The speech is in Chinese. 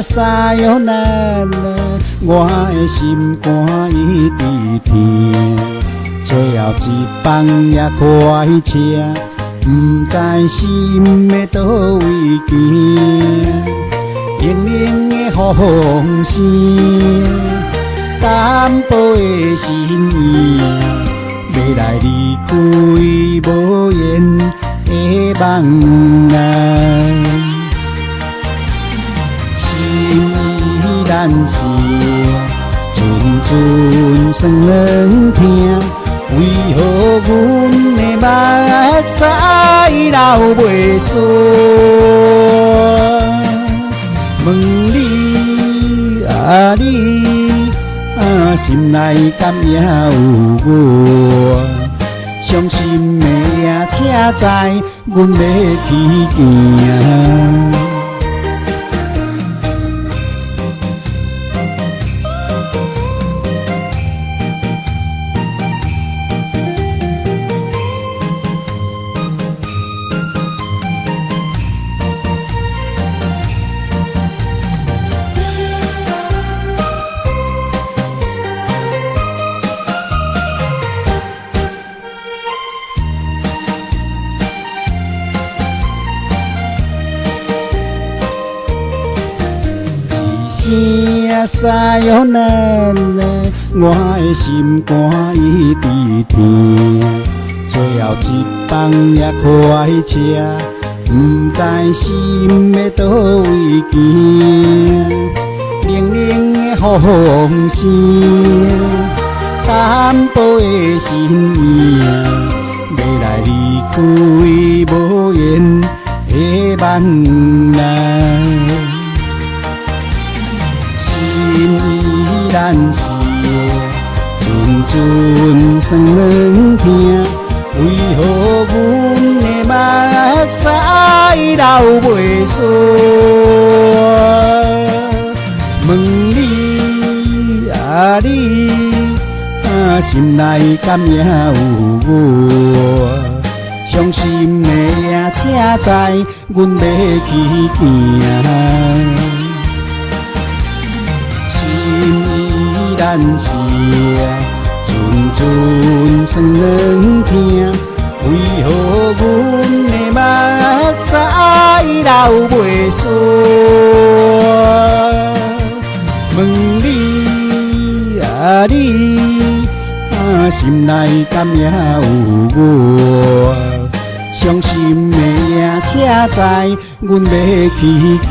沙哟咱我的心肝已伫疼，最后一放也开车，不知心要倒位行。冷冷的风声，淡薄的心意，要来离开无言的梦啊。依然是阵阵酸痛，为何阮的目屎流袂煞？问你啊你心内敢也有我？伤心的夜车载阮要去行。声沙哟咱我的心肝已伫疼，最后一放也开车，不知心要倒位行。冷冷的风声，淡薄的心意，要来离开无言的梦啊。依然是阵阵酸痛，为何阮的目屎流袂煞？问你啊你心内敢也有我？伤心的夜车载阮要去行。依然是阵阵酸痛，为何阮的目屎流袂煞？问你啊你心内敢也有我？伤心的夜车载阮要去行。